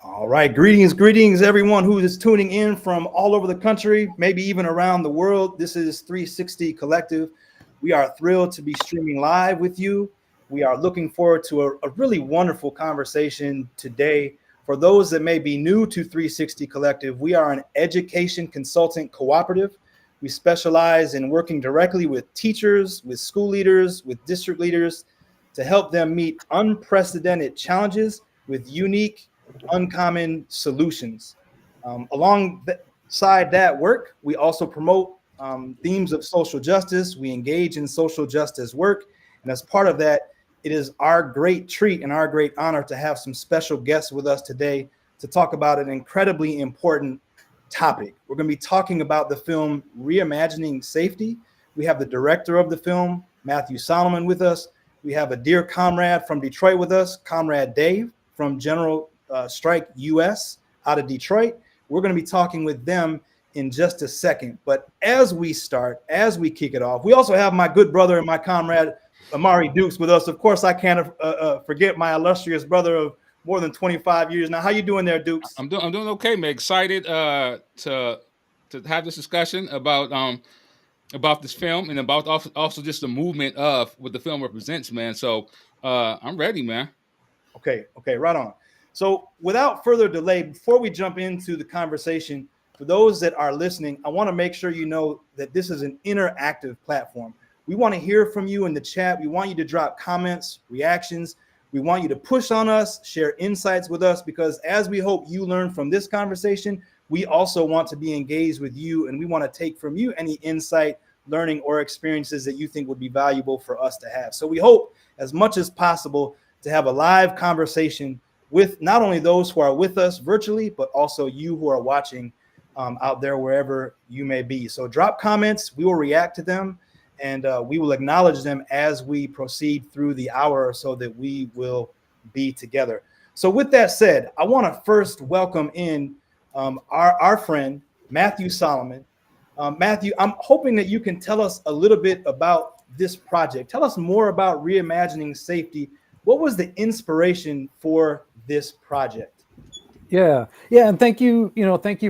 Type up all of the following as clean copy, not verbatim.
All right, greetings, everyone who is tuning in from all over the country, maybe even around the world. This is 360 Collective. We are thrilled to be streaming live with you. We are looking forward to a really wonderful conversation today. For those that may be new to 360 Collective, we are an education consultant cooperative. We specialize in working directly with teachers, with school leaders, with district leaders to help them meet unprecedented challenges with unique uncommon solutions. Alongside that work, we also promote themes of social justice. We engage in social justice work. And as part of that, it is our great treat and our great honor to have some special guests with us today to talk about an incredibly important topic. We're going to be talking about the film Reimagining Safety. We have the director of the film, Matthew Solomon, with us. We have a dear comrade from Detroit with us, Comrade Dave from General Strike US out of Detroit. We're going to be talking with them in just a second. But as we kick it off, we also have my good brother and my comrade, Amari Dukes, with us. Of course, I can't forget my illustrious brother of more than 25 years now. How you doing there, Dukes? I'm doing okay, man. Excited to have this discussion about this film and about also just the movement of what the film represents, man. So I'm ready, man. Okay, right on. So without further delay, before we jump into the conversation, for those that are listening, I want to make sure you know that this is an interactive platform. We want to hear from you in the chat. We want you to drop comments, reactions. We want you to push on us, share insights with us, because as we hope you learn from this conversation, we also want to be engaged with you, and we want to take from you any insight, learning, or experiences that you think would be valuable for us to have. So we hope as much as possible to have a live conversation with not only those who are with us virtually, but also you who are watching out there wherever you may be. So drop comments, we will react to them, and we will acknowledge them as we proceed through the hour so that we will be together. So with that said, I want to first welcome in our friend, Matthew Solomon. Matthew, I'm hoping that you can tell us a little bit about this project. Tell us more about Reimagining Safety. What was the inspiration for this project? Yeah, and thank you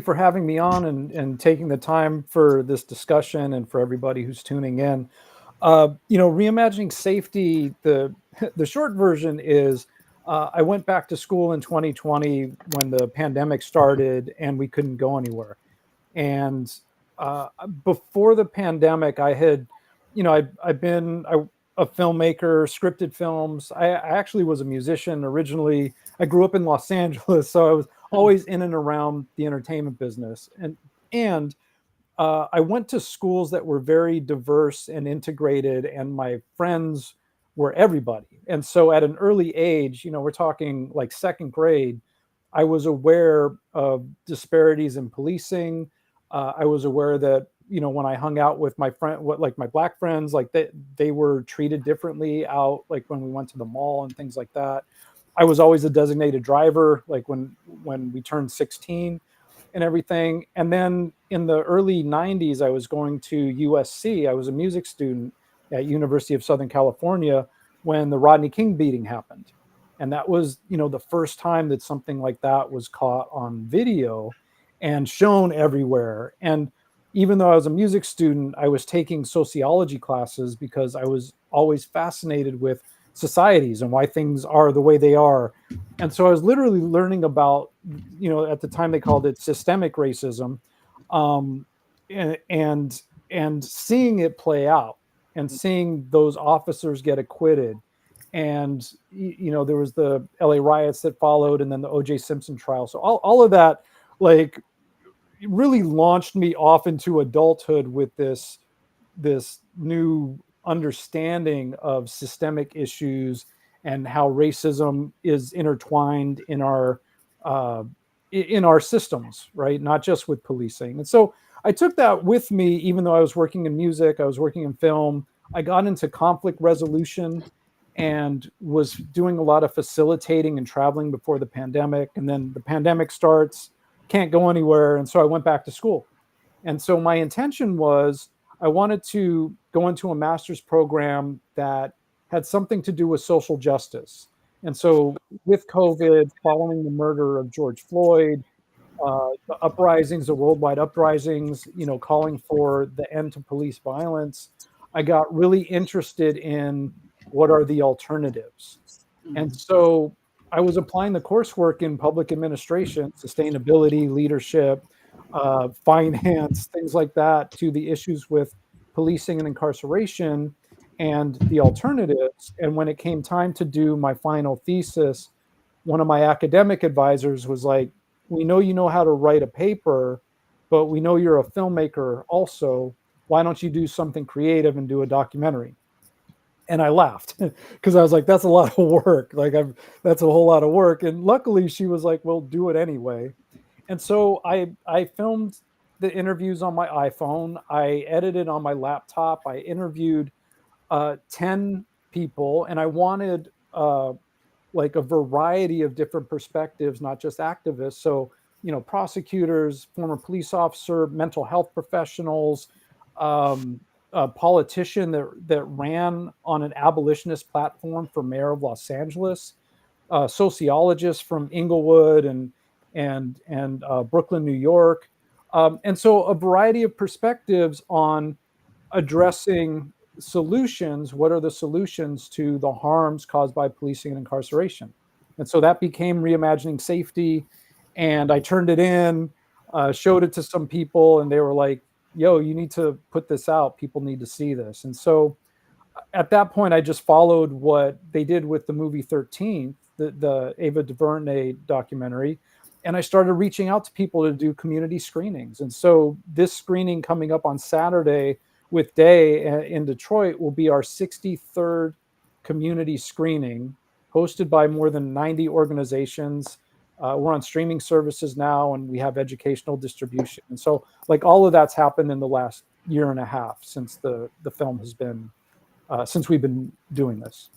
for having me on and taking the time for this discussion and for everybody who's tuning in. Reimagining Safety, the short version is I went back to school in 2020 when the pandemic started and we couldn't go anywhere. And before the pandemic, I had, I've been a filmmaker, scripted films. I actually was a musician originally. I grew up in Los Angeles, so I was always in and around the entertainment business. And I went to schools that were very diverse and integrated, and my friends were everybody. And so at an early age, we're talking like second grade, I was aware of disparities in policing. I was aware that when I hung out with my my black friends, like they were treated differently out, like when we went to the mall and things like that. I was always a designated driver, like when we turned 16 and everything. And then in the early 90s, I was going to USC. I was a music student at University of Southern California when the Rodney King beating happened. And that was, the first time that something like that was caught on video and shown everywhere. And even though I was a music student, I was taking sociology classes because I was always fascinated with societies and why things are the way they are. And so I was literally learning about, at the time they called it systemic racism, and seeing it play out and seeing those officers get acquitted. And, there was the LA riots that followed and then the OJ Simpson trial. So all of that, like, really launched me off into adulthood with this new understanding of systemic issues and how racism is intertwined in our systems, right? Not just with policing. And so I took that with me, even though I was working in music, I was working in film. I got into conflict resolution and was doing a lot of facilitating and traveling before the pandemic. And then the pandemic starts, can't go anywhere. And so I went back to school. And so my intention was I wanted to go into a master's program that had something to do with social justice. And so with COVID, following the murder of George Floyd, the uprisings, the worldwide uprisings, calling for the end to police violence, I got really interested in what are the alternatives. And so I was applying the coursework in public administration, sustainability, leadership, finance, things like that, to the issues with policing and incarceration and the alternatives. And when it came time to do my final thesis, one of my academic advisors was like, we know you know how to write a paper, but we know you're a filmmaker also. Why don't you do something creative and do a documentary? And I laughed because I was like, that's a lot of work. That's a whole lot of work. And luckily she was like, well, do it anyway. And so I filmed the interviews on my iPhone. I edited on my laptop. I interviewed 10 people, and I wanted like a variety of different perspectives, not just activists. So, prosecutors, former police officer, mental health professionals, a politician that ran on an abolitionist platform for mayor of Los Angeles, sociologists from Inglewood and Brooklyn, New York, and so a variety of perspectives on addressing solutions. What are the solutions to the harms caused by policing and incarceration? And so that became Reimagining Safety, and I turned it in, showed it to some people, and they were like, yo, you need to put this out. People need to see this. And so at that point, I just followed what they did with the movie 13th, the Ava DuVernay documentary, and I started reaching out to people to do community screenings. And so this screening coming up on Saturday with Day in Detroit will be our 63rd community screening, hosted by more than 90 organizations. We're on streaming services now, and we have educational distribution. And so all of that's happened in the last year and a half since the film has been, since we've been doing this.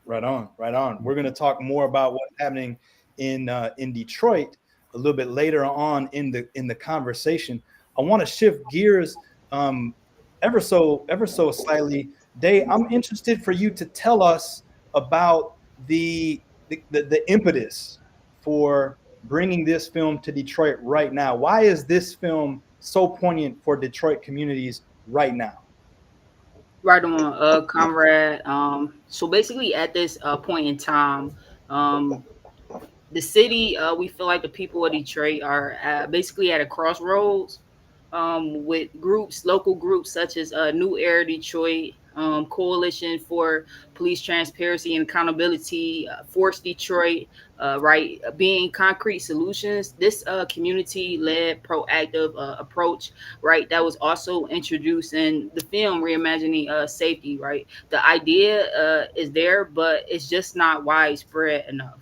Right on, right on. We're going to talk more about what's happening in Detroit a little bit later on in the conversation. I want to shift gears ever so slightly. Day, I'm interested for you to tell us about the impetus for bringing this film to Detroit right now. Why is this film so poignant for Detroit communities right now? Right on, comrade. So basically, at this point in time, the city, we feel like the people of Detroit are basically at a crossroads, with local groups such as New Era Detroit, Coalition for Police Transparency and Accountability, Force Detroit, right, being concrete solutions. This community-led proactive approach, right, that was also introduced in the film Reimagining Safety, right. The idea is there, but it's just not widespread enough.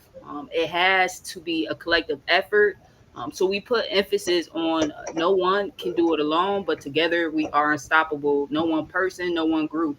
It has to be a collective effort. So we put emphasis on no one can do it alone, but together we are unstoppable. No one person, no one group.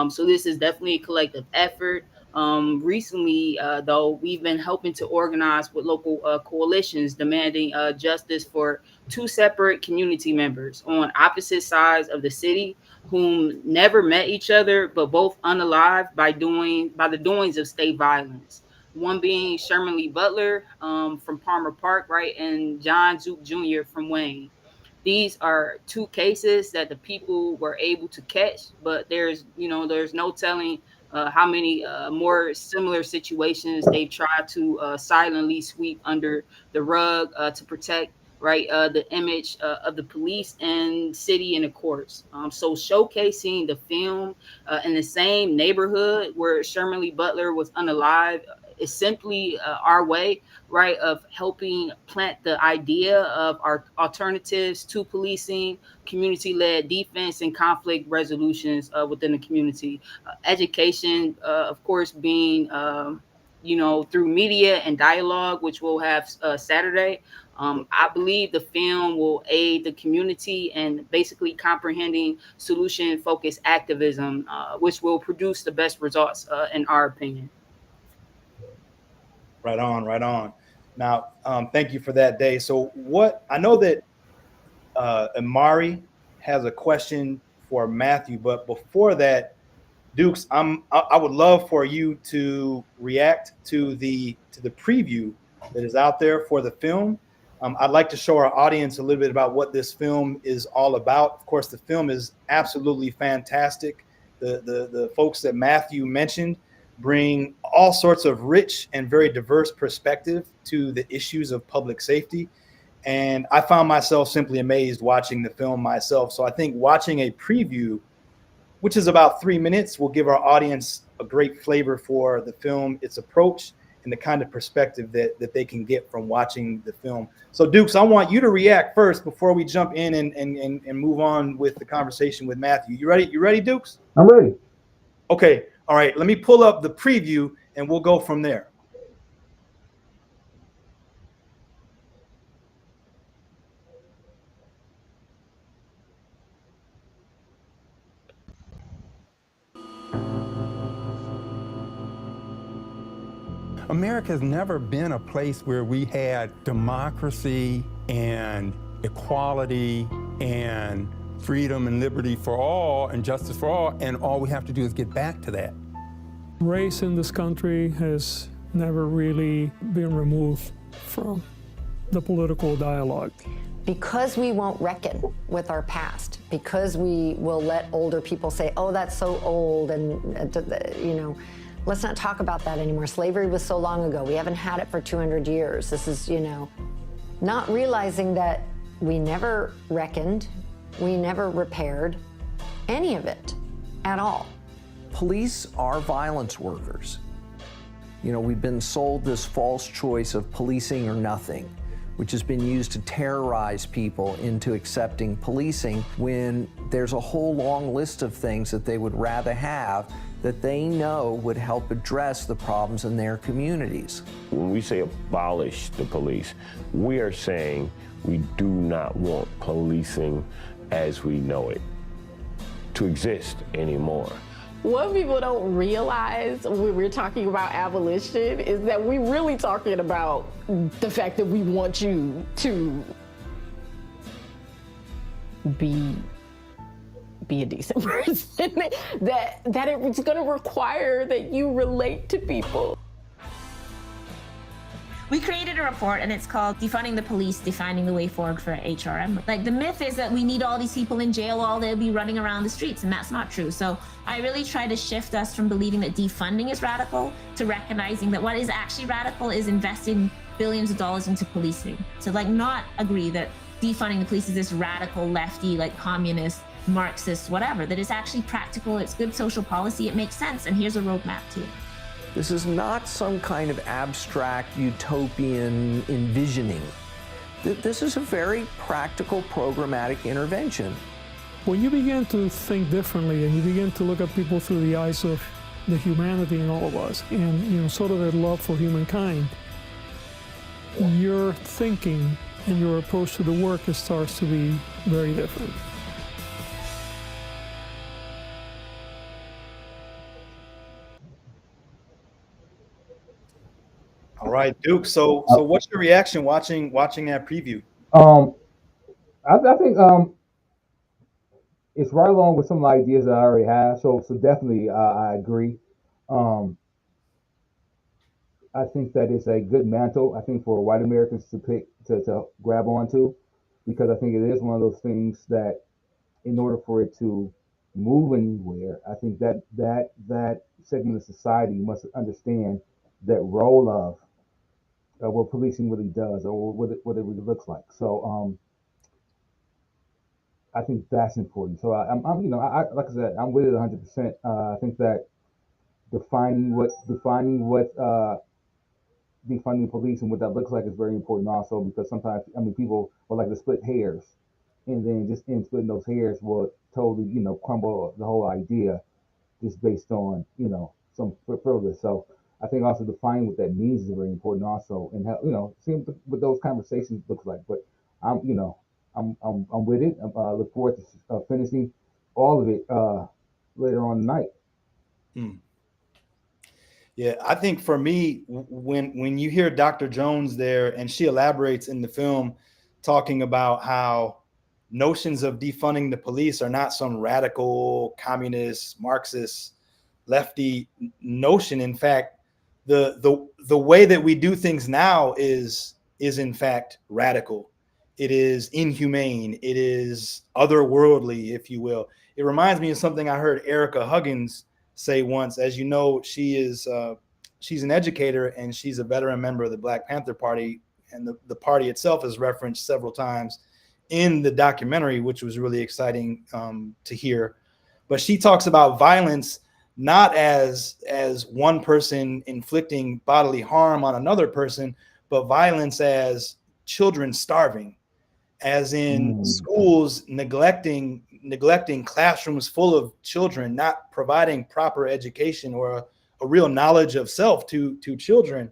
So this is definitely a collective effort. Recently, though, we've been helping to organize with local coalitions demanding justice for two separate community members on opposite sides of the city whom never met each other, but both unalived by the doings of state violence. One being Sherman Lee Butler from Palmer Park, right, and John Zook Jr. from Wayne. These are two cases that the people were able to catch, but there's no telling how many more similar situations they've tried to silently sweep under the rug to protect, right, the image of the police and city and the courts. So showcasing the film in the same neighborhood where Sherman Lee Butler was unalive is simply our way, right, of helping plant the idea of our alternatives to policing, community-led defense, and conflict resolutions within the community. Education, of course, being through media and dialogue, which we'll have Saturday. I believe the film will aid the community in basically comprehending solution-focused activism, which will produce the best results, in our opinion. Right on, right on. Now, thank you for that, Day. So I know that Amari has a question for Matthew, but before that, Dukes, I would love for you to react to the preview that is out there for the film. I'd like to show our audience a little bit about what this film is all about. Of course, the film is absolutely fantastic. The folks that Matthew mentioned bring all sorts of rich and very diverse perspective to the issues of public safety. And I found myself simply amazed watching the film myself. So I think watching a preview, which is about 3 minutes, will give our audience a great flavor for the film, its approach, and the kind of perspective that they can get from watching the film. So Dukes, I want you to react first before we jump in and move on with the conversation with Matthew. You ready? You ready, Dukes? I'm ready. Okay. All right. Let me pull up the preview and we'll go from there. America has never been a place where we had democracy and equality and freedom and liberty for all and justice for all, and all we have to do is get back to that. Race in this country has never really been removed from the political dialogue. Because we won't reckon with our past, because we will let older people say, oh, that's so old, and let's not talk about that anymore. Slavery was so long ago. We haven't had it for 200 years. This is, not realizing that we never reckoned, we never repaired any of it at all. Police are violence workers. We've been sold this false choice of policing or nothing, which has been used to terrorize people into accepting policing when there's a whole long list of things that they would rather have that they know would help address the problems in their communities. When we say abolish the police, we are saying we do not want policing as we know it to exist anymore. What people don't realize when we're talking about abolition is that we're really talking about the fact that we want you to be a decent person, that it's going to require that you relate to people. We created a report and it's called Defunding the Police, Defining the Way Forward for HRM. Like, the myth is that we need all these people in jail while they'll be running around the streets, and that's not true. So I really try to shift us from believing that defunding is radical to recognizing that what is actually radical is investing billions of dollars into policing. So not agree that defunding the police is this radical lefty, communist, Marxist, whatever, that is actually practical, it's good social policy, it makes sense, and here's a roadmap to it. This is not some kind of abstract utopian envisioning. This is a very practical, programmatic intervention. When you begin to think differently and you begin to look at people through the eyes of the humanity in all of us and sort of that love for humankind, your thinking and your approach to the work starts to be very different. All right, Duke. So what's your reaction watching that preview? I think it's right along with some of the ideas that I already have. So definitely I agree. I think that it's a good mantle, I think, for white Americans to pick to grab onto, because I think it is one of those things that, in order for it to move anywhere, I think that segment of society must understand that role of what policing really does, or what it really looks like. So I think that's important. So I'm like I said, I'm with it 100%. I think that defining defunding police and what that looks like is very important also, because sometimes people will like to split hairs, and then just in splitting those hairs will totally crumble the whole idea just based on some frivolous. So I think also defining what that means is very important also, and how seeing what those conversations look like. But I'm with it. I look forward to finishing all of it later on tonight. Yeah, I think for me, when you hear Dr. Jones there, and she elaborates in the film, talking about how notions of defunding the police are not some radical communist Marxist lefty notion. In fact, the way that we do things now is in fact radical. It is inhumane. It is otherworldly, if you will. It reminds me of something I heard Erica Huggins say once. As you know, she's an educator and she's a veteran member of the Black Panther Party, and the party itself is referenced several times in the documentary, which was really exciting to hear. But she talks about violence not as one person inflicting bodily harm on another person, but violence as children starving, as in schools neglecting classrooms full of children, not providing proper education or a real knowledge of self to children,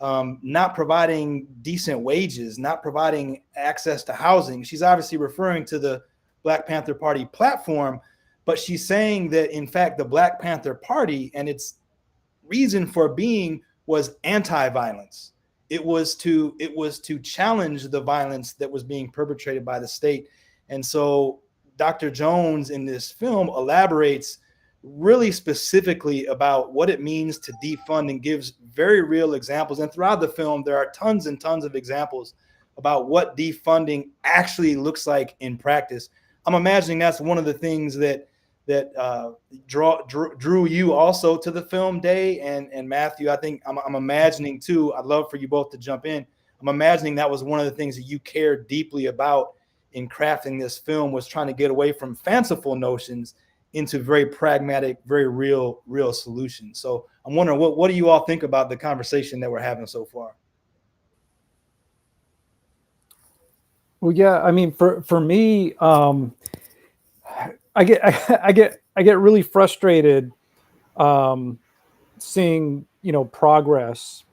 not providing decent wages, not providing access to housing. She's obviously referring to the Black Panther Party platform, but she's saying that in fact the Black Panther Party and its reason for being was anti-violence. It was to challenge the violence that was being perpetrated by the state. And so Dr. Jones in this film elaborates really specifically about what it means to defund and gives very real examples. And throughout the film, there are tons and tons of examples about what defunding actually looks like in practice. I'm imagining that's one of the things that drew you also to the film, Day and Matthew. I think I'm imagining too, I'd love for you both to jump in. I'm imagining that was one of the things that you cared deeply about in crafting this film, was trying to get away from fanciful notions into very pragmatic, very real solutions. So I'm wondering, what do you all think about the conversation that we're having so far? Well, yeah, I mean, for me, I get really frustrated seeing, progress,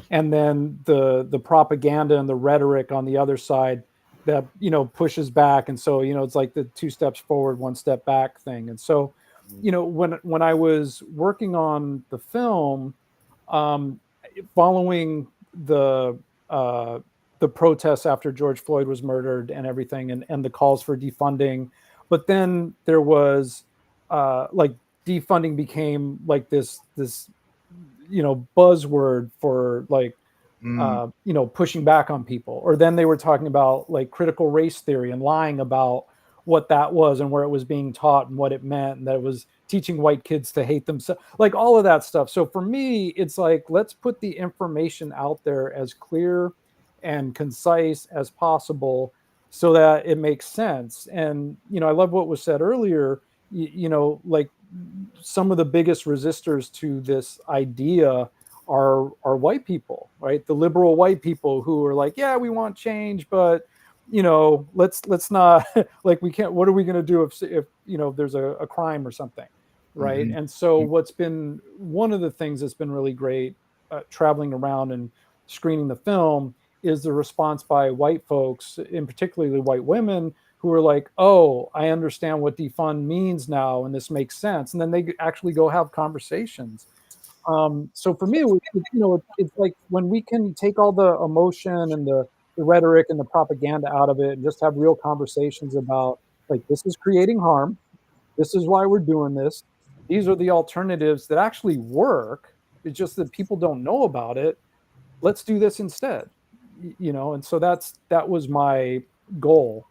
and then the propaganda and the rhetoric on the other side that pushes back. And so it's like the 2 steps forward, 1 step back thing. And so when I was working on the film, following the protests after George Floyd was murdered and everything, and the calls for defunding, but then there was like defunding became like this buzzword for like pushing back on people. Or then they were talking about like critical race theory and lying about what that was and where it was being taught and what it meant, and that it was teaching white kids to hate themselves, like all of that stuff. So for me, it's like, let's put the information out there as clear and concise as possible so that it makes sense. And I love what was said earlier, like some of the biggest resistors to this idea are white people, right? The liberal white people who are like, yeah, we want change, but let's not like, we can't, what are we going to do if there's a crime or something, right? And so what's been one of the things that's been really great traveling around and screening the film is the response by white folks, in particularly white women, who are like, oh, I understand what defund means now, and this makes sense. And then they actually go have conversations. So for me, it's like when we can take all the emotion and the rhetoric and the propaganda out of it and just have real conversations about, like, this is creating harm. This is why we're doing this. These are the alternatives that actually work. It's just that people don't know about it. Let's do this instead. And so that was my goal,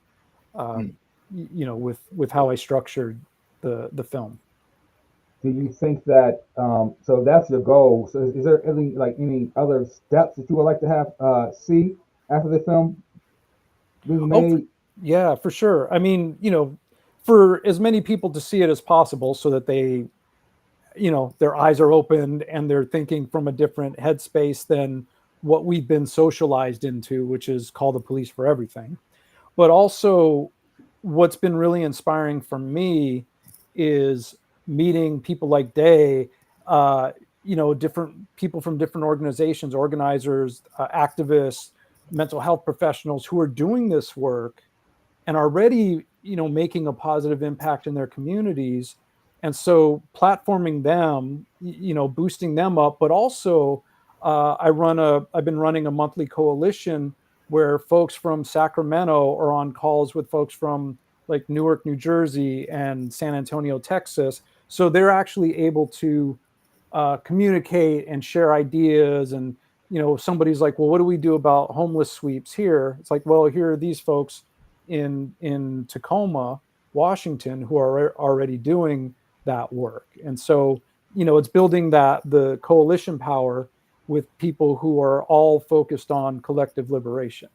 with how I structured the film. Do you think that, so that's your goal? So is there any other steps that you would like to have see after the film being made? Yeah, for sure. I mean, for as many people to see it as possible, so that they, their eyes are opened and they're thinking from a different headspace than what we've been socialized into, which is call the police for everything. But also, what's been really inspiring for me is meeting people like Day, different people from different organizations, organizers, activists, mental health professionals who are doing this work and already, making a positive impact in their communities. And so platforming them, boosting them up, but also I've been running a monthly coalition where folks from Sacramento are on calls with folks from like Newark, New Jersey and San Antonio, Texas, So they're actually able to communicate and share ideas. And, you know, if somebody's like, well, what do we do about homeless sweeps here? It's like, well, here are these folks in Tacoma, Washington, who are already doing that work. And so, you know, it's building the coalition power with people who are all focused on collective liberation.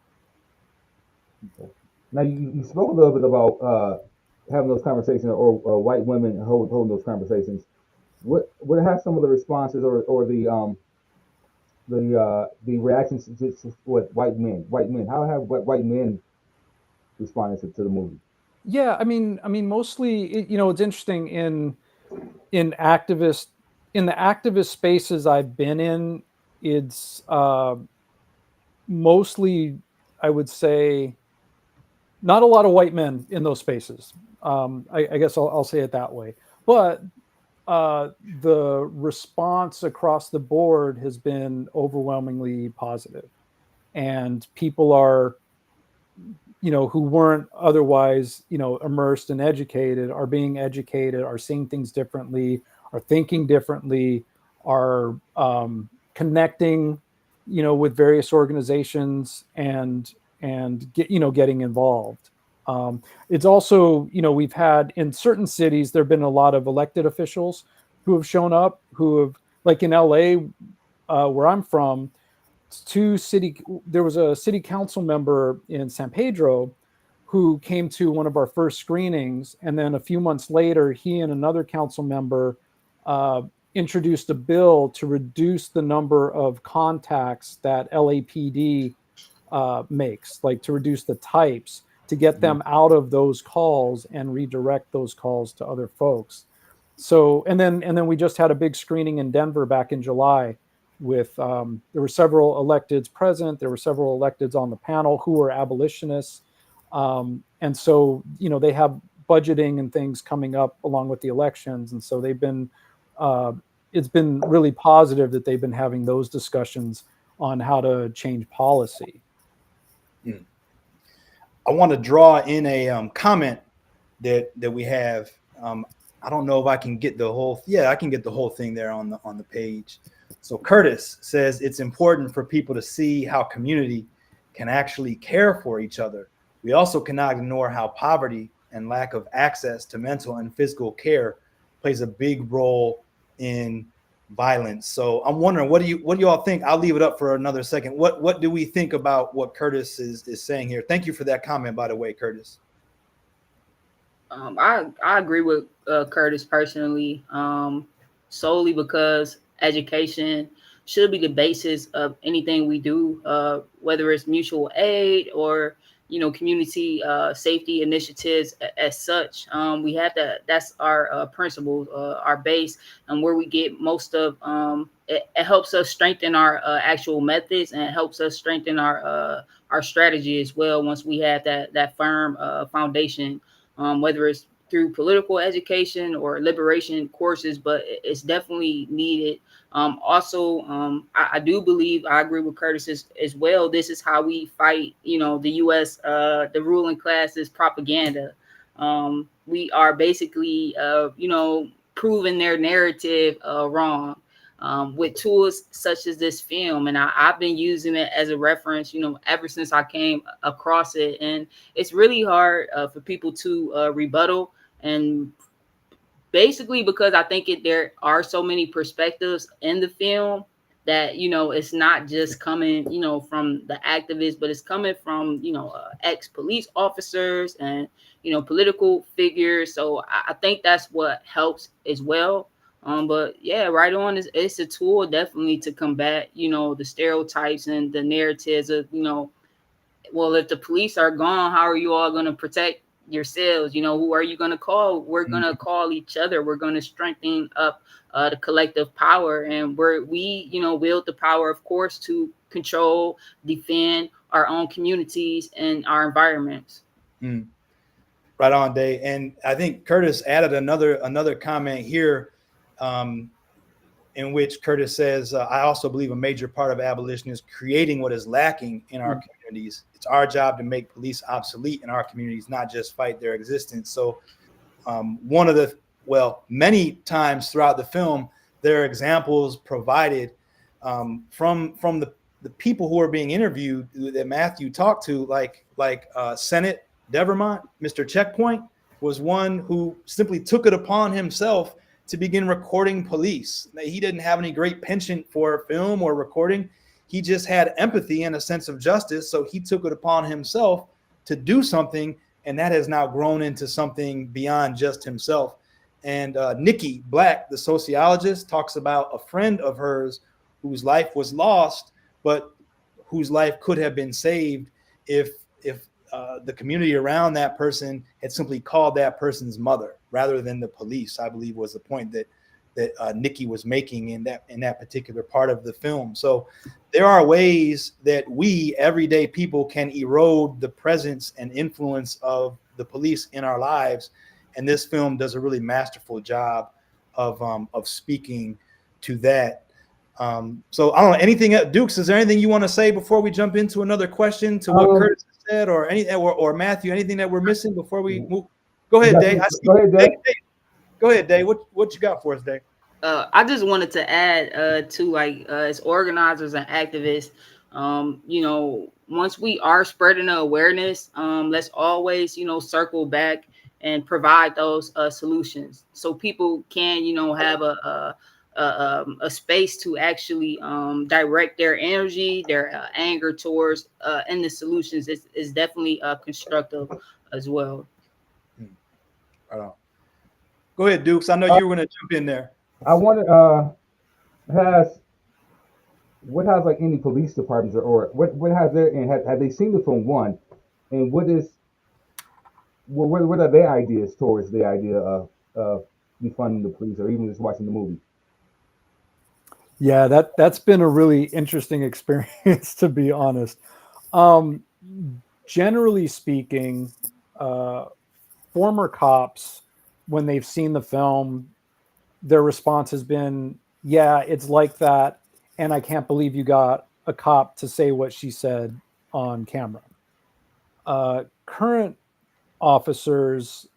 Okay. Now, you spoke a little bit about having those conversations, or white women holding those conversations. What have some of the responses or the reactions to what white men? How have white men responded to the movie? Yeah, I mean, mostly, you know, it's interesting in activist in the activist spaces I've been in. It's mostly, I would say, not a lot of white men in those spaces. I guess I'll say it that way. But the response across the board has been overwhelmingly positive, and people are, you know, who weren't otherwise, you know, immersed and educated, are being educated, are seeing things differently, are thinking differently, are connecting, you know, with various organizations and getting involved. It's also, you know, we've had in certain cities, there've been a lot of elected officials who have shown up, who have, like in LA, where I'm from, there was a city council member in San Pedro who came to one of our first screenings, and then a few months later, he and another council member introduced a bill to reduce the number of contacts that LAPD makes, like to reduce the types, to get them out of those calls and redirect those calls to other folks. So, and then we just had a big screening in Denver back in July with, there were several electeds present. There were several electeds on the panel who were abolitionists. And so, you know, they have budgeting and things coming up along with the elections. And so they've been, it's been really positive that they've been having those discussions on how to change policy. I want to draw in a comment that we have. I don't know if I can get the whole. Yeah, I can get the whole thing there on the page. So Curtis says it's important for people to see how community can actually care for each other. We also cannot ignore how poverty and lack of access to mental and physical care plays a big role in violence. So I'm wondering, what do you all think? I'll leave it up for another second. What do we think about what Curtis is saying here? Thank you for that comment, by the way, Curtis. I agree with Curtis personally, solely because education should be the basis of anything we do, whether it's mutual aid or, you know, community safety initiatives as such. We have that's our principles, our base, and where we get most of it helps us strengthen our actual methods, and it helps us strengthen our strategy as well once we have that firm foundation, whether it's through political education or liberation courses, but it's definitely needed. I do believe, I agree with Curtis as well. This is how we fight, you know, the U.S., the ruling class's propaganda. We are basically, you know, proving their narrative wrong with tools such as this film. And I've been using it as a reference, you know, ever since I came across it. And it's really hard for people to rebuttal, and basically because I think there are so many perspectives in the film that, you know, it's not just coming, you know, from the activists, but it's coming from, you know, ex-police officers and, you know, political figures. So I think that's what helps as well. But yeah, right on, it's a tool definitely to combat, you know, the stereotypes and the narratives of, you know, well, if the police are gone, how are you all going to protect yourselves? You know, who are you going to call? We're going to call each other. We're going to strengthen up the collective power, and we, you know, wield the power, of course, to control, defend our own communities and our environments. Right on, Dave. And I think Curtis added another comment here, in which Curtis says, I also believe a major part of abolition is creating what is lacking in our communities. It's our job to make police obsolete in our communities, not just fight their existence. So one of well, many times throughout the film, there are examples provided from the people who are being interviewed that Matthew talked to, like Senate Devermont, Mr. Checkpoint, was one who simply took it upon himself to begin recording police. He didn't have any great penchant for film or recording. He just had empathy and a sense of justice. So he took it upon himself to do something, and that has now grown into something beyond just himself. And Nikki Black, the sociologist, talks about a friend of hers whose life was lost, but whose life could have been saved if the community around that person had simply called that person's mother rather than the police, I believe was the point that Nikki was making in that particular part of the film. So there are ways that we, everyday people, can erode the presence and influence of the police in our lives. And this film does a really masterful job of speaking to that. So I don't know, anything, Dukes, is there anything you want to say before we jump into another question to what Curtis said, or or Matthew, anything that we're missing before we move? Go ahead, Dave. Go ahead, Dave. Go ahead, Dave. What you got for us, Dave? I just wanted to add to as organizers and activists, once we are spreading the awareness, let's always, circle back and provide those solutions so people can, have a space to actually direct their energy, their anger towards, and the solutions is definitely constructive as well. Go ahead, Dukes. I know you were going to jump in there. I wanted what has like any police departments or what has there, and have they seen the film one, and what are their ideas towards the idea of defunding the police, or even just watching the movie? Yeah, that's been a really interesting experience, to be honest. Generally speaking, former cops, when they've seen the film, their response has been, yeah, it's like that, and I can't believe you got a cop to say what she said on camera. Current officers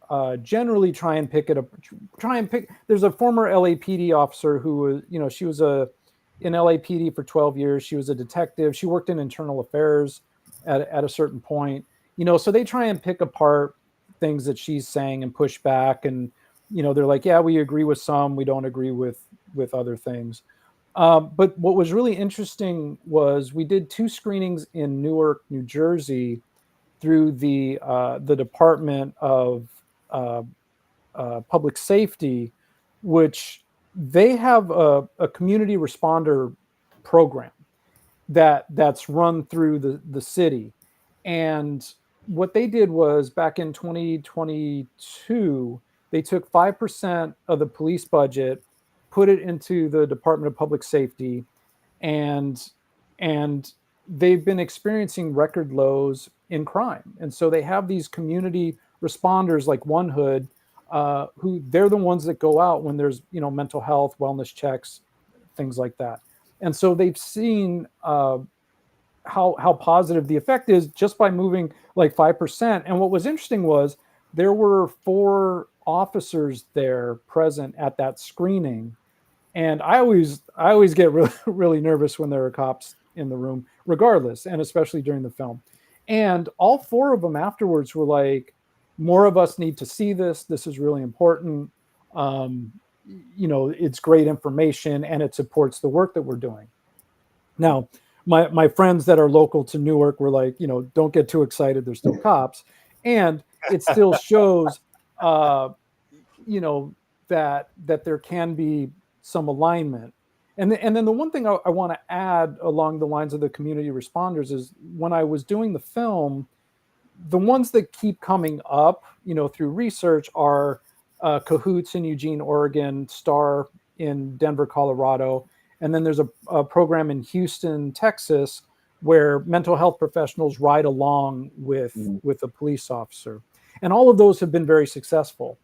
generally try and pick. There's a former LAPD officer who was, she was in LAPD for 12 years. She was a detective. She worked in internal affairs at a certain point, so they try and pick apart things that she's saying and push back. And, they're like, yeah, we agree with some, we don't agree with other things. But what was really interesting was we did 2 screenings in Newark, New Jersey, through the Department of Public Safety, which they have a community responder program that's run through the city. And what they did was, back in 2022, they took 5% of the police budget, put it into the Department of Public Safety, and they've been experiencing record lows in crime. And so they have these community responders like One Hood, who they're the ones that go out when there's, mental health, wellness checks, things like that. And so they've seen how positive the effect is just by moving like 5%. And what was interesting was there were 4 officers there present at that screening. And I always get really, really nervous when there are cops in the room, regardless, and especially during the film. And all 4 of them afterwards were like, more of us need to see this. This is really important. It's great information, and it supports the work that we're doing. Now, my friends that are local to Newark were like, don't get too excited. There's still cops. And it still shows, that there can be some alignment. And then the one thing I want to add along the lines of the community responders is, when I was doing the film, the ones that keep coming up, through research are Cahoots in Eugene, Oregon, STAR in Denver, Colorado. And then there's a program in Houston, Texas, where mental health professionals ride along with a police officer. And all of those have been very successful.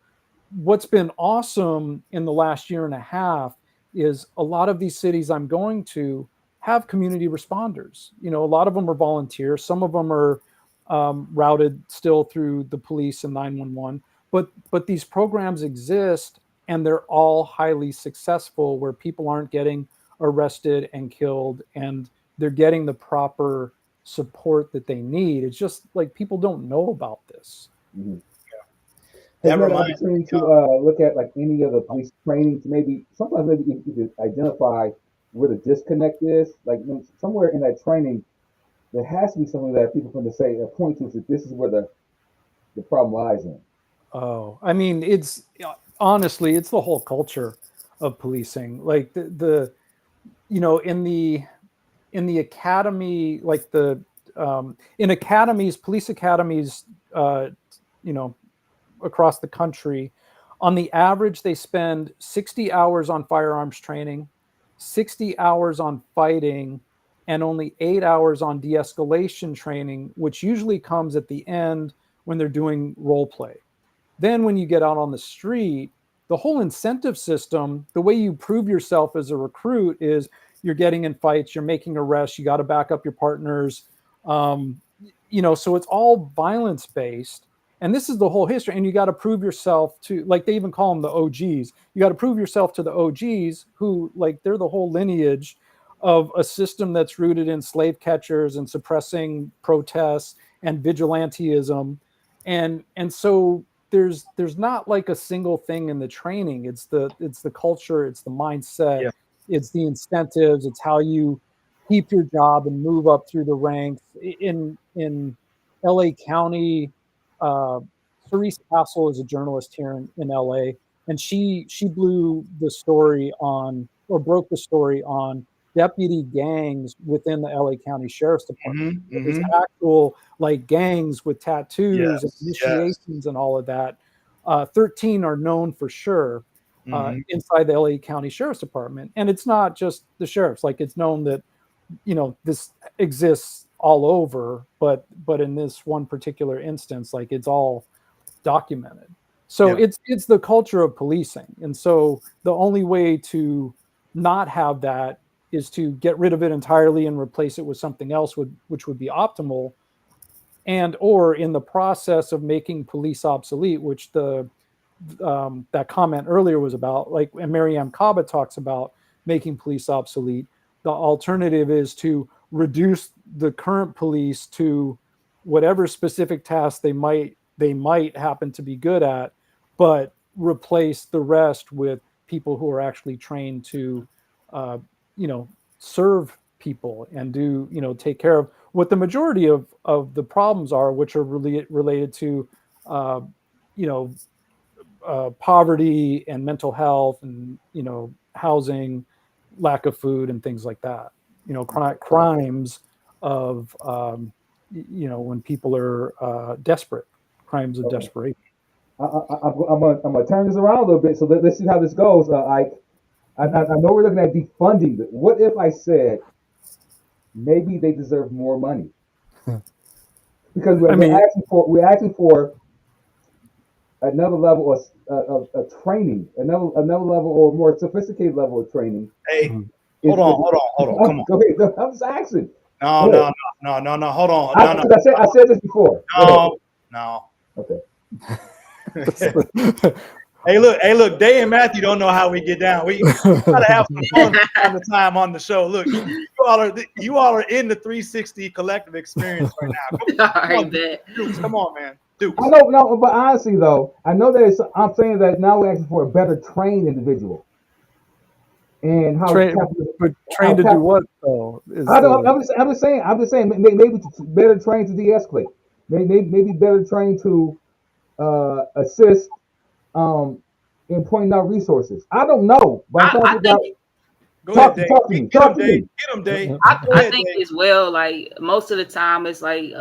What's been awesome in the last year and a half is a lot of these cities I'm going to have community responders. A lot of them are volunteers. Some of them are routed still through the police and 911. But these programs exist and they're all highly successful, where people aren't getting arrested and killed, and they're getting the proper support that they need. It's just like people don't know about this. Mm-hmm. That Have you had an reminds opportunity to look at like any of the police training to maybe sometimes maybe you could identify where the disconnect is? Like somewhere in that training, there has to be something that people can say point to that this is where the problem lies in. Oh, I mean, it's honestly, it's the whole culture of policing. Like the you know, in the academy, like the in academies, police academies, you know, across the country, on the average, they spend 60 hours on firearms training, 60 hours on fighting, and only 8 hours on de-escalation training, which usually comes at the end when they're doing role play. Then when you get out on the street, the whole incentive system, the way you prove yourself as a recruit is you're getting in fights, you're making arrests, you got to back up your partners. You know, so it's all violence based. And this is the whole history. And you got to prove yourself to, like, they even call them the OGs. You got to prove yourself to the OGs who, like, they're the whole lineage of a system that's rooted in slave catchers and suppressing protests and vigilantism. And so there's not like a single thing in the training. It's the culture, it's the mindset, Yeah. it's the incentives, it's how you keep your job and move up through the ranks. In LA County, Cerise Castle is a journalist here in LA, and she blew the story on, or broke the story on, deputy gangs within the LA County Sheriff's Department. There's actual like gangs with tattoos and initiations and all of that. 13 are known for sure inside the LA County Sheriff's Department. And it's not just the sheriffs, like it's known that, you know, this exists all over, but in this one particular instance, like it's all documented. So it's the culture of policing. And so the only way to not have that is to get rid of it entirely and replace it with something else, which would be optimal. And or in the process of making police obsolete, which the that comment earlier was about, like, and Mariam Kaba talks about making police obsolete. The alternative is to reduce the current police to whatever specific task they might happen to be good at, but replace the rest with people who are actually trained to, you know, serve people and do, you know, take care of what the majority of the problems are, which are really related to, you know, poverty and mental health and, you know, housing, lack of food and things like that. You know, crimes of, you know, when people are desperate, crimes of desperation. I'm gonna turn this around a little bit. So let's see how this goes. I know we're looking at defunding. What if I said maybe they deserve more money? Because we're asking for another level of training, another level or more sophisticated level of training. Hey, hold on. Come on. Go ahead. I'm just asking. No. Hold on. I said this before. No. Okay. Hey, look. Day and Matthew don't know how we get down. We gotta have some fun all the time on the show. Look, you all are in the 360 collective experience right now. Come on, man. Duke. I don't know, but honestly though, I know that I'm saying that now we're asking for a better trained individual. And how trained to do what though? I'm just saying maybe better trained to de-escalate. Maybe better trained to assist in pointing out resources. I don't know, but talk to me. Get him, Dave. I think as well, like most of the time it's like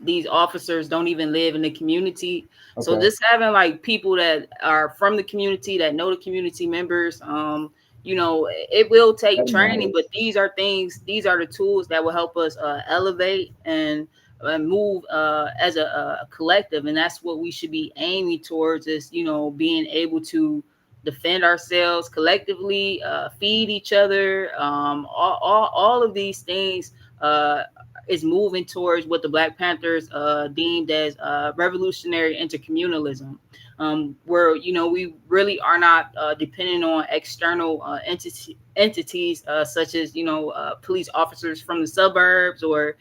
these officers don't even live in the community. Okay. So just having like people that are from the community, that know the community members, you know, it will take training, but these are the tools that will help us elevate and move as a collective. And that's what we should be aiming towards, is, you know, being able to defend ourselves collectively, feed each other. All of these things is moving towards what the Black Panthers deemed as revolutionary intercommunalism, where we really are not dependent on external entities such as police officers from the suburbs or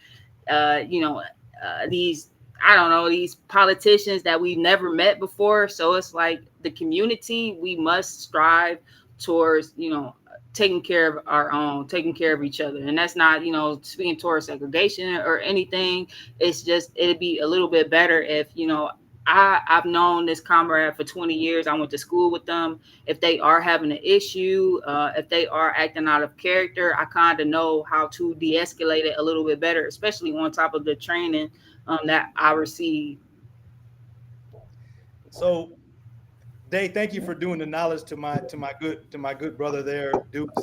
these, I don't know, these politicians that we've never met before. So it's like the community, we must strive towards taking care of our own, taking care of each other. And that's not, speaking towards segregation or anything. It's just, it'd be a little bit better if, I've known this comrade for 20 years. I went to school with them. If they are having an issue, if they are acting out of character, I kind of know how to de-escalate it a little bit better, especially on top of the training that I received. So, Dave, thank you for doing the knowledge to my good brother there, Dukes.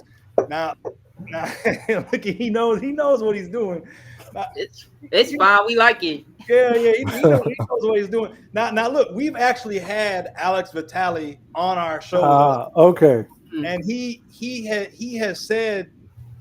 Now, look, he knows what he's doing. It's fine. We like it. Yeah, he knows what he's doing. Now, look, we've actually had Alex Vitale on our show. Okay. And he has said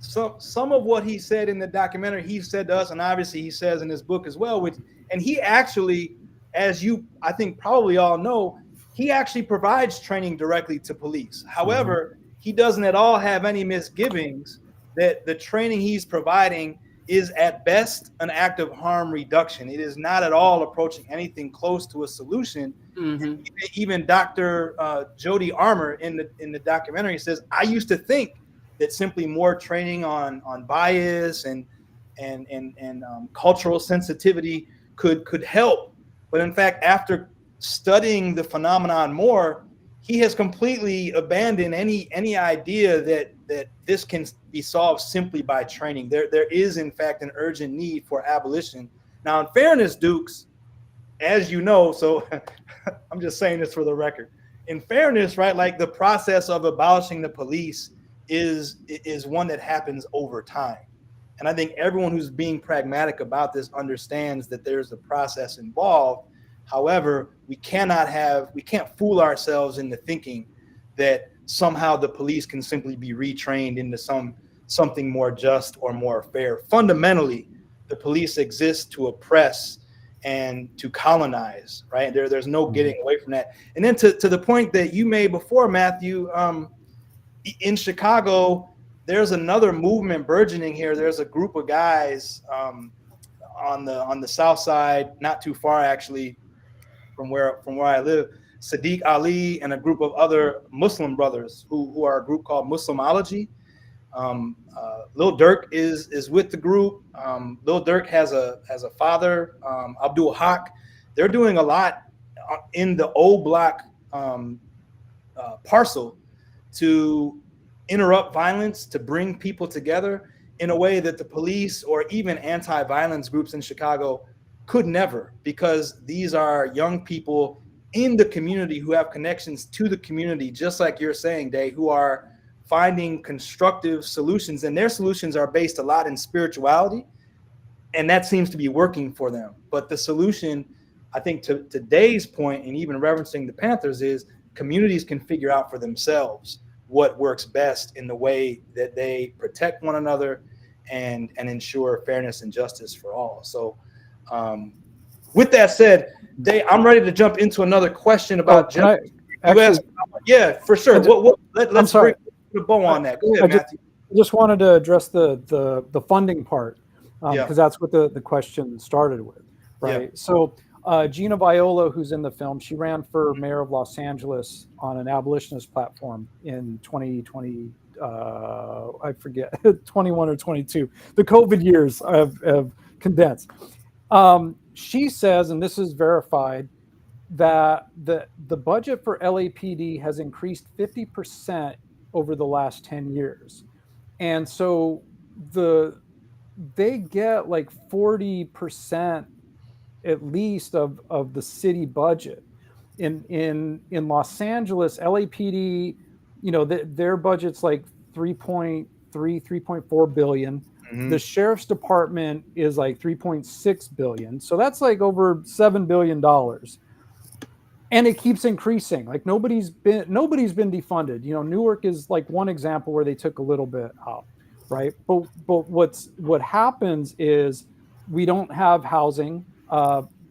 some of what he said in the documentary. He said to us, and obviously he says in his book as well. And he actually, as you I think probably all know, he actually provides training directly to police. However, he doesn't at all have any misgivings that the training he's providing is at best an act of harm reduction. It is not at all approaching anything close to a solution. Mm-hmm. Even Dr. Jody Armour in the documentary says, I used to think that simply more training on bias and cultural sensitivity could help. But in fact, after studying the phenomenon more, he has completely abandoned any idea that this can be solved simply by training. There is, in fact, an urgent need for abolition. Now, in fairness, Dukes, as you know, so I'm just saying this for the record. In fairness, right, like the process of abolishing the police is one that happens over time. And I think everyone who's being pragmatic about this understands that there's a process involved. However, we can't fool ourselves into thinking that somehow the police can simply be retrained into something more just or more fair. Fundamentally, the police exist to oppress and to colonize, right? There's no getting away from that. And then to the point that you made before, Matthew, in Chicago, there's another movement burgeoning here. There's a group of guys on the south side, not too far actually from where I live, Sadiq Ali and a group of other Muslim brothers who are a group called Muslimology. Lil Durk is with the group. Lil Durk has a father, Abdul Haq. They're doing a lot in the old block parcel to interrupt violence, to bring people together in a way that the police or even anti-violence groups in Chicago could never, because these are young people in the community who have connections to the community, just like you're saying, Dave, who are finding constructive solutions. And their solutions are based a lot in spirituality. And that seems to be working for them. But the solution, I think, to Dave's point, and even referencing the Panthers, is communities can figure out for themselves what works best in the way that they protect one another and ensure fairness and justice for all. So with that said, Dave, I'm ready to jump into another question about yeah, for sure. Let's bring the bow on that. Go ahead, Matthew. I just wanted to address the funding part because that's what the question started with, right? Yeah. So Gina Viola, who's in the film, she ran for mayor of Los Angeles on an abolitionist platform in 2020. I forget, 21 or 22. The COVID years have condensed. She says, and this is verified, that the budget for LAPD has increased 50% over the last 10 years. And so they get like 40% at least of the city budget. In Los Angeles, LAPD, their budget's like 3.4 billion. Mm-hmm. The sheriff's department is like 3.6 billion. So that's like over $7 billion. And it keeps increasing. Like nobody's been defunded. Newark is like one example where they took a little bit out, right? But what happens is we don't have housing.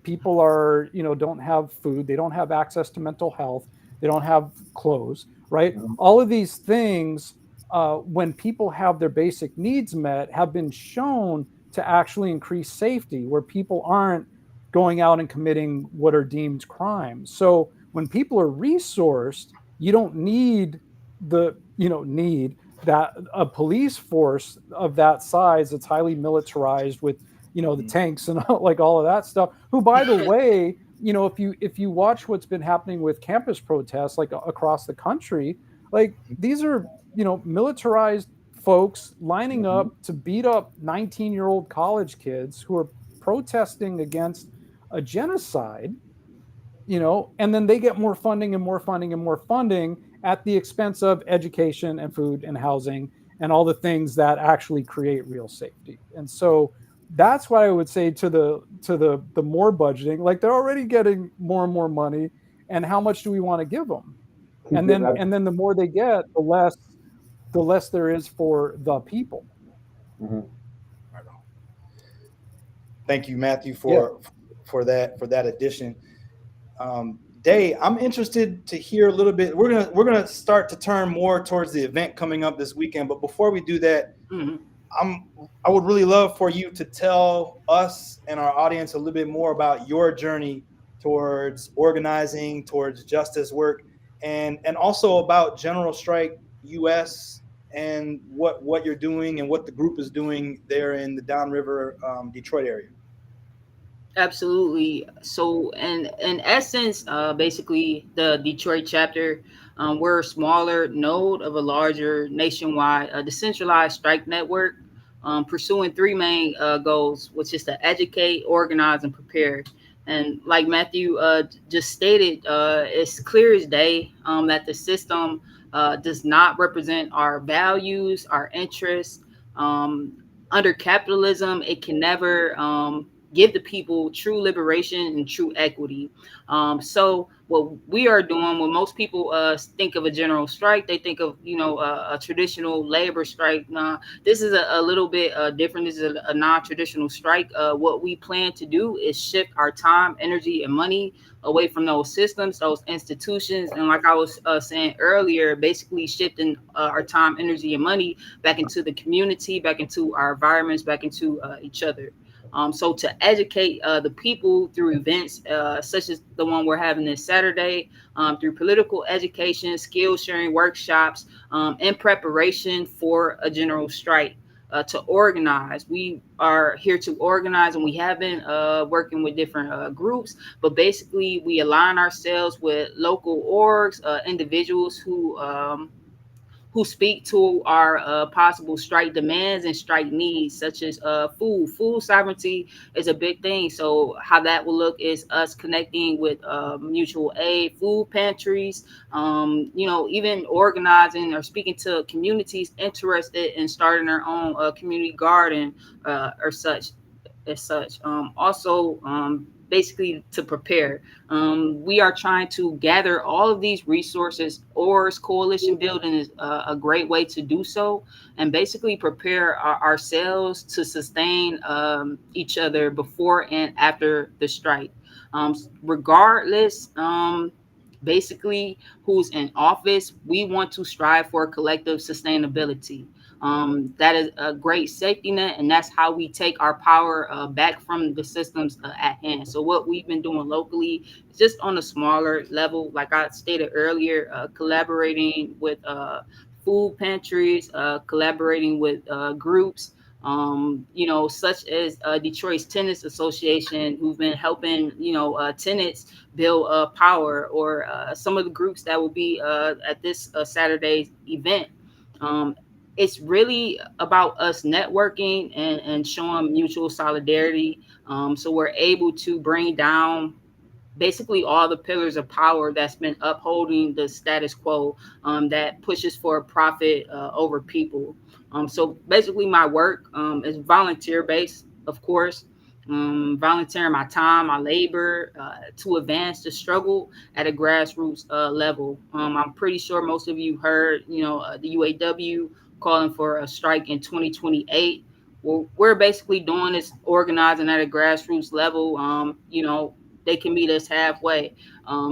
People are, don't have food. They don't have access to mental health. They don't have clothes, right? All of these things, when people have their basic needs met, have been shown to actually increase safety, where people aren't going out and committing what are deemed crimes. So when people are resourced, you don't need need that a police force of that size that's highly militarized with the tanks and like all of that stuff, who, by the way, if you watch what's been happening with campus protests like across the country, like these are militarized folks lining up to beat up 19-year-old college kids who are protesting against a genocide, and then they get more funding and more funding and more funding at the expense of education and food and housing and all the things that actually create real safety. And so that's what I would say to the more budgeting. Like, they're already getting more and more money, and how much do we want to give them? And then the more they get, the less there is for the people. Thank you, Matthew, for that addition. Day, I'm interested to hear a little bit. We're gonna start to turn more towards the event coming up this weekend. But before we do that, I would really love for you to tell us and our audience a little bit more about your journey towards organizing, towards justice work, and also about General Strike US and what you're doing and what the group is doing there in the Downriver, Detroit area. Absolutely. So, in essence, basically, the Detroit chapter, we're a smaller node of a larger nationwide decentralized strike network, pursuing three main goals, which is to educate, organize, and prepare. And like Matthew just stated, it's clear as day that the system does not represent our values, our interests. Under capitalism, it can never give the people true liberation and true equity. So what we are doing, when most people think of a general strike, they think of a traditional labor strike. Nah, this is a little bit different. This is a non-traditional strike. What we plan to do is shift our time, energy, and money away from those systems, those institutions, and like I was saying earlier, basically shifting our time, energy, and money back into the community, back into our environments, back into each other. So to educate the people through events such as the one we're having this Saturday, through political education, skill sharing workshops, in preparation for a general strike. To organize, we are here to organize, and we have been working with different groups, but basically we align ourselves with local orgs, individuals who speak to our possible strike demands and strike needs, such as food. Food sovereignty is a big thing. So how that will look is us connecting with mutual aid, food pantries, even organizing or speaking to communities interested in starting their own community garden or such. Basically to prepare. We are trying to gather all of these resources. ORS coalition building is a great way to do so, and basically prepare ourselves to sustain each other before and after the strike. Regardless, basically who's in office, we want to strive for collective sustainability. That is a great safety net, and that's how we take our power back from the systems at hand. So what we've been doing locally is just on a smaller level, like I stated earlier, collaborating with food pantries, collaborating with groups, such as Detroit's Tenants Association, who've been helping, tenants build power, or some of the groups that will be at this Saturday's event. It's really about us networking and showing mutual solidarity. So we're able to bring down basically all the pillars of power that's been upholding the status quo, that pushes for profit over people. So basically my work is volunteer based, of course. Volunteering my time, my labor to advance the struggle at a grassroots level. I'm pretty sure most of you heard, the UAW calling for a strike in 2028. what we're basically doing is organizing at a grassroots level. They can meet us halfway.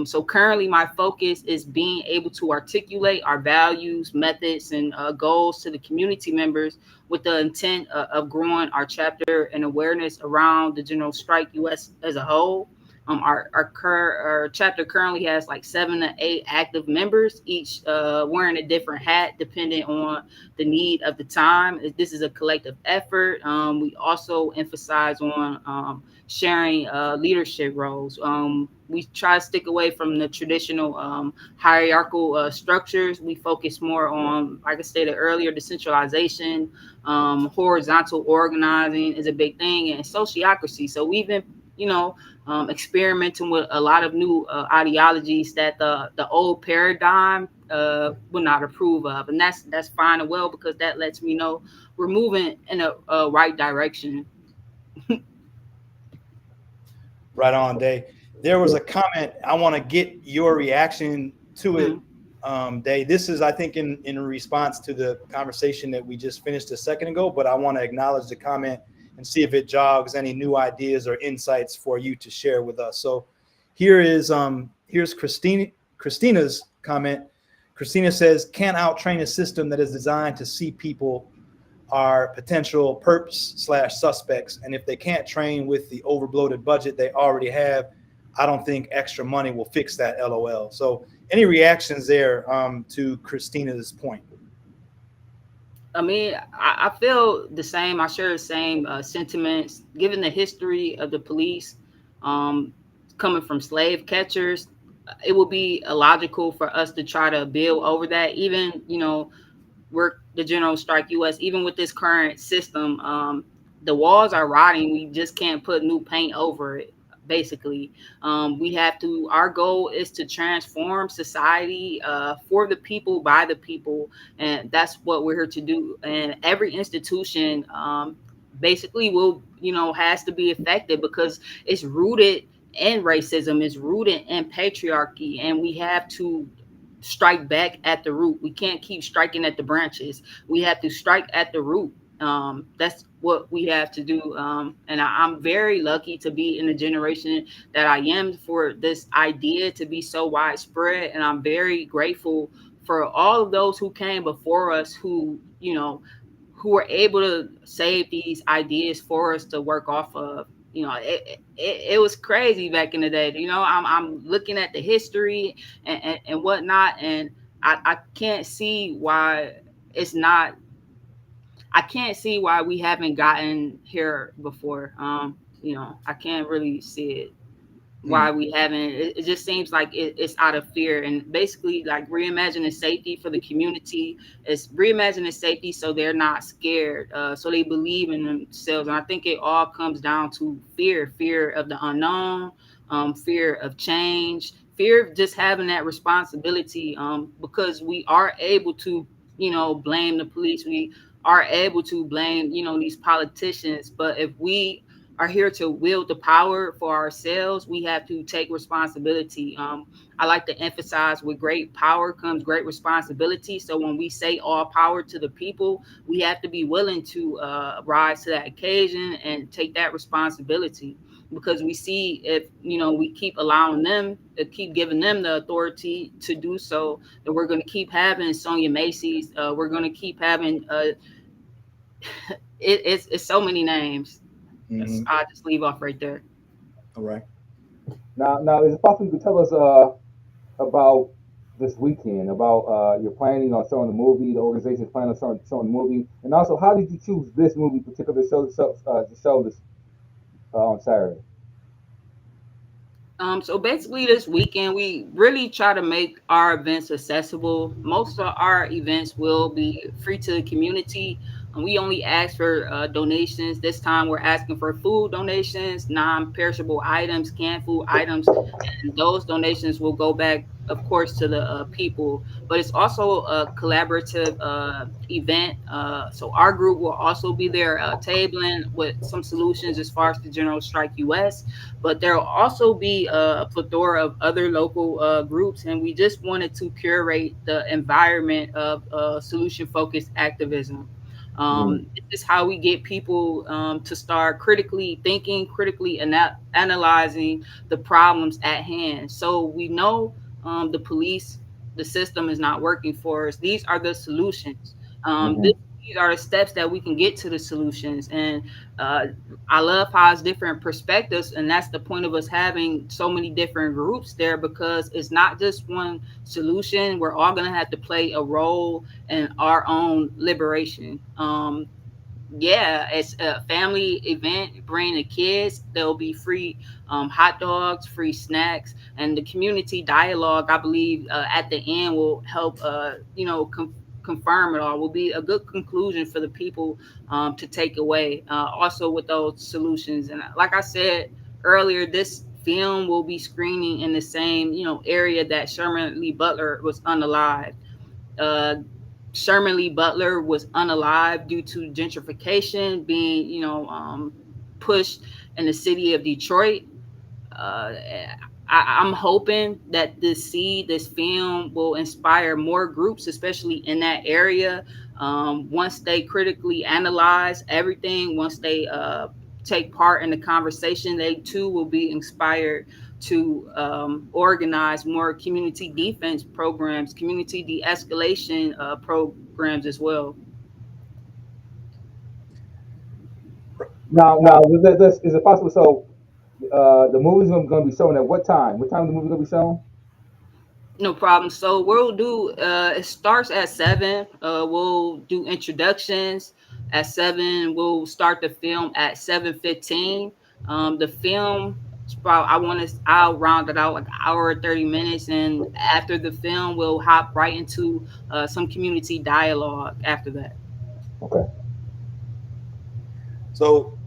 So currently my focus is being able to articulate our values, methods, and goals to the community members with the intent of growing our chapter and awareness around the General Strike US as a whole. Our chapter currently has like 7 to 8 active members, each wearing a different hat depending on the need of the time. This is a collective effort. We also emphasize on sharing leadership roles. We try to stick away from the traditional hierarchical structures. We focus more on, like I stated earlier, decentralization, horizontal organizing is a big thing, and sociocracy. So we've been, experimenting with a lot of new ideologies that the old paradigm will not approve of, and that's fine and well, because that lets me know we're moving in a right direction. Right on, Day. There was a comment. I want to get your reaction to it, Day. This is, I think, in response to the conversation that we just finished a second ago, but I want to acknowledge the comment and see if it jogs any new ideas or insights for you to share with us. So here's Christina's comment. Christina says, can't out-train a system that is designed to see people are potential perps/suspects. And if they can't train with the overbloated budget they already have, I don't think extra money will fix that, LOL. So any reactions there to Christina's point? I mean, I feel the same. I share the same sentiments. Given the history of the police coming from slave catchers, it would be illogical for us to try to build over that. Even, we're the General Strike US, even with this current system, the walls are rotting. We just can't put new paint over it. Basically, our goal is to transform society for the people, by the people, and that's what we're here to do. And every institution basically has to be effective, because it's rooted in racism, it's rooted in patriarchy, and we have to strike back at the root. We can't keep striking at the branches. We have to strike at the root. That's what we have to do. And I'm very lucky to be in the generation that I am, for this idea to be so widespread. And I'm very grateful for all of those who came before us, who were able to save these ideas for us to work off of. It was crazy back in the day. I'm looking at the history and whatnot, and I can't see why it's not. I can't see why we haven't gotten here before. I can't really see it, why we haven't. It just seems like it's out of fear. And basically, like, reimagining safety for the community is reimagining safety so they're not scared, so they believe in themselves. And I think it all comes down to fear of the unknown, fear of change, fear of just having that responsibility, because we are able to, blame the police. We are able to blame, these politicians. But if we are here to wield the power for ourselves, we have to take responsibility. I like to emphasize, with great power comes great responsibility. So when we say all power to the people, we have to be willing to rise to that occasion and take that responsibility. Because we see, if we keep allowing them, keep giving them the authority to do so, that we're going to keep having Sonia Macy's. We're going to keep having it's so many names. I'll just leave off right there. All right. Now, is it possible you could tell us about this weekend, about you're planning on showing the movie, the organization's planning on showing the movie, and also how did you choose this movie particular to show this on Saturday? So basically, this weekend we really try to make our events accessible. Most of our events will be free to the community. We only ask for donations. This time we're asking for food donations, non-perishable items, canned food items, and those donations will go back, of course, to the people. But it's also a collaborative event. So our group will also be there tabling with some solutions as far as the General Strike US. But there will also be a plethora of other local groups. And we just wanted to curate the environment of solution-focused activism. This is how we get people to start critically thinking, critically analyzing the problems at hand. So we know the police, the system is not working for us. These are the solutions. These are the steps that we can get to the solutions. And I love how it's different perspectives. And that's the point of us having so many different groups there, because it's not just one solution. We're all going to have to play a role in our own liberation. Yeah, it's a family event. Bring the kids. There'll be free hot dogs, free snacks, and the community dialogue, I believe, at the end will help, confirm it all. Will be a good conclusion for the people to take away. Also with those solutions, and like I said earlier, this film will be screening in the same area that Sherman Lee Butler was unalived. Uh, Sherman Lee Butler was unalive due to gentrification being, pushed in the city of Detroit. Uh, I'm hoping that this film will inspire more groups, especially in that area. Once they critically analyze everything, once they take part in the conversation, they too will be inspired to organize more community defense programs, community de-escalation programs as well. Now, is it possible? So, the movie's going to be shown at what time? What time is the movie going to be shown? No problem. So we'll do it starts at 7. We'll do introductions at 7. We'll start the film at 7:15. The film I'll round it out like an hour or 30 minutes, and after the film we'll hop right into some community dialogue after that. Okay. So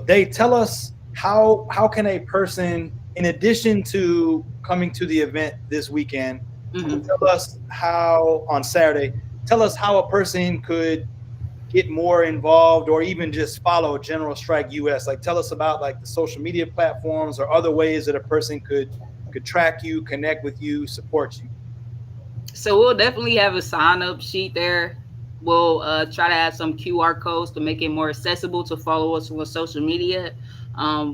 Dave, tell us how can a person, in addition to coming to the event this weekend, tell us how on Saturday, tell us how a person could get more involved or even just follow General Strike US. Like, tell us about like the social media platforms or other ways that a person could track you, connect with you, support you. So we'll definitely have a sign up sheet there. We'll try to add some QR codes to make it more accessible to follow us on social media.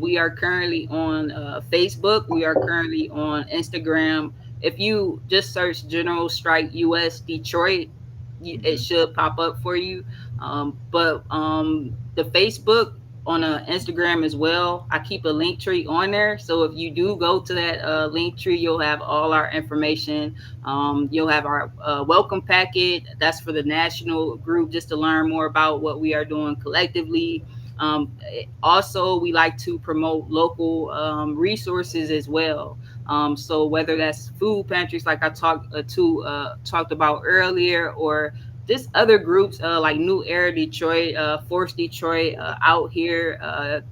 We are currently on Facebook. We are currently on Instagram. If you just search General Strike US Detroit, it should pop up for you. But the Facebook, on Instagram as well, I keep a link tree on there. So if you do go to that link tree, you'll have all our information. You'll have our welcome packet. That's for the national group, just to learn more about what we are doing collectively. Also, we like to promote local resources as well. So whether that's food pantries, like I talked about earlier, or just other groups like New Era Detroit, Force Detroit, out here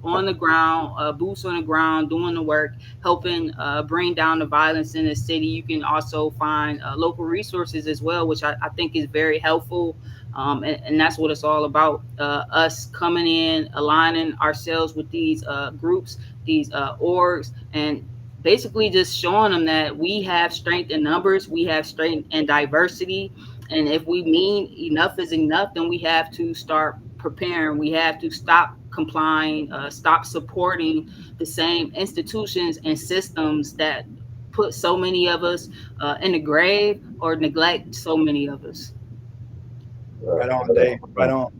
on the ground, boots on the ground, doing the work, helping bring down the violence in the city. You can also find local resources as well, which I think is very helpful. And that's what it's all about, us coming in, aligning ourselves with these groups, these orgs, and basically just showing them that we have strength in numbers, we have strength in diversity. And if we mean enough is enough, then we have to start preparing. We have to stop complying, stop supporting the same institutions and systems that put so many of us in the grave or neglect so many of us. Right on, Dave. Right on.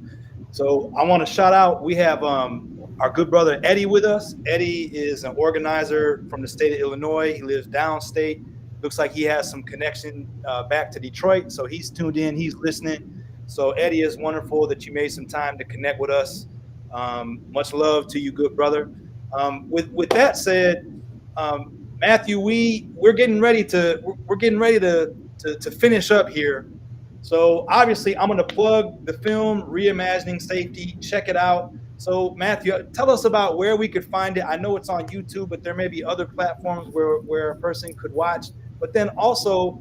So I want to shout out, we have our good brother Eddie with us. Eddie is an organizer from the state of Illinois. He lives downstate. Looks like he has some connection back to Detroit. So he's tuned in, he's listening. So Eddie, is wonderful that you made some time to connect with us. Much love to you, good brother. With that said, Matthew, we're getting ready to finish up here. So obviously I'm going to plug the film Reimagining Safety. Check it out. So Matthew, tell us about where we could find it. I know it's on YouTube, but there may be other platforms where a person could watch. But then also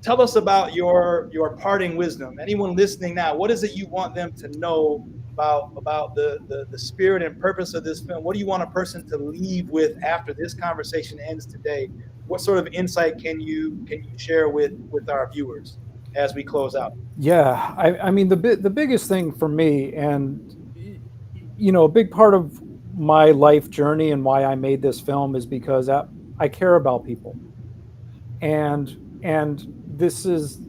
tell us about your parting wisdom. Anyone listening now, what is it you want them to know about the spirit and purpose of this film? What do you want a person to leave with after this conversation ends today? What sort of insight can you share with our viewers? as we close out? Yeah, I mean the biggest thing for me, and a big part of my life journey and why I made this film is because I care about people, and this is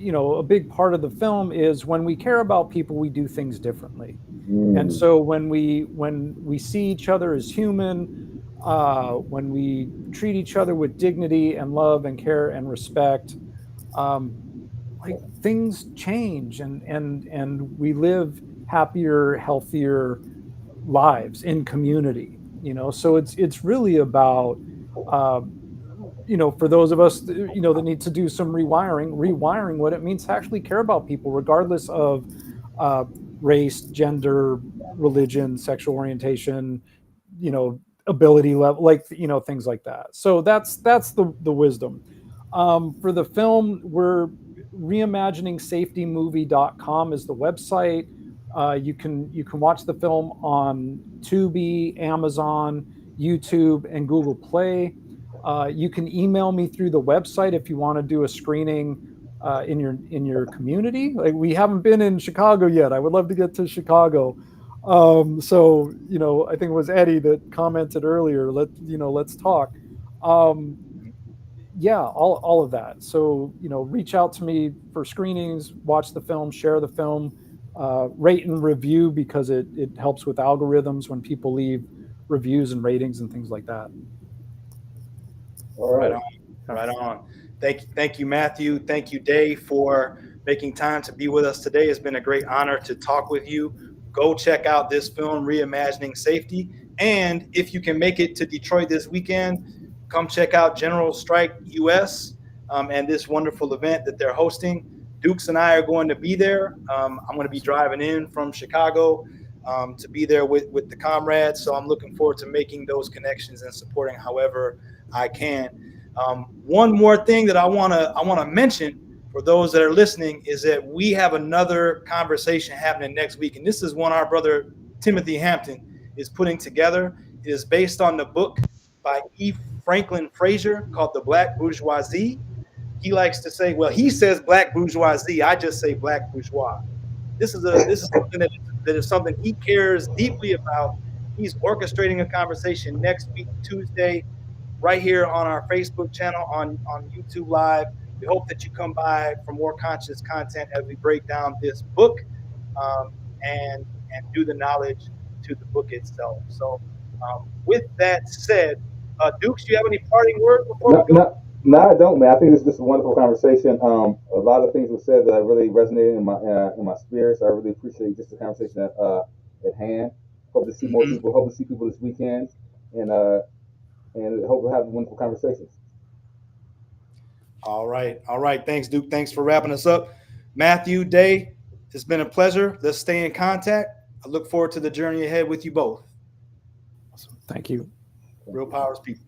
a big part of the film is when we care about people, we do things differently. And so when we see each other as human, when we treat each other with dignity and love and care and respect, like things change, and we live happier, healthier lives in community. So it's really about for those of us that need to do some rewiring what it means to actually care about people, regardless of race, gender, religion, sexual orientation, ability level, like things like that. So that's the wisdom. For the film, we're reimaginingsafetymovie.com is the website. You can watch the film on Tubi, Amazon, YouTube, and Google Play. You can email me through the website if you want to do a screening in your community. Like, we haven't been in Chicago yet. I would love to get to Chicago. So I think it was Eddie that commented earlier. Let's talk. Yeah, all of that. So reach out to me for screenings, watch the film, share the film, rate and review, because it helps with algorithms when people leave reviews and ratings and things like that. All right. Right on. Thank you, Matthew. Thank you, Dave, for making time to be with us today. It's been a great honor to talk with you. Go check out this film, Reimagining Safety. And if you can make it to Detroit this weekend, come check out General Strike US and this wonderful event that they're hosting. Dukes and I are going to be there. I'm going to be driving in from Chicago to be there with the comrades. So I'm looking forward to making those connections and supporting however I can. One more thing that I want to mention for those that are listening is that we have another conversation happening next week, and this is one our brother Timothy Hampton is putting together. It is based on the book by E. Franklin Frazier called The Black Bourgeoisie. He likes to say, well, he says Black Bourgeoisie. I just say Black Bourgeois. This is something that is something he cares deeply about. He's orchestrating a conversation next week, Tuesday, right here on our Facebook channel, on YouTube Live. We hope that you come by for more conscious content as we break down this book and do the knowledge to the book itself. So with that said, Dukes, do you have any parting words before we go? No, I don't, man. I think this is a wonderful conversation. A lot of things were said that I really resonated in my spirit. So I really appreciate just the conversation at hand. Hope to see more people. Hope to see people this weekend, and hope we'll have wonderful conversations. All right. Thanks, Duke. Thanks for wrapping us up. Matthew, Day, it's been a pleasure. Let's stay in contact. I look forward to the journey ahead with you both. Awesome. Thank you. Real Powers people.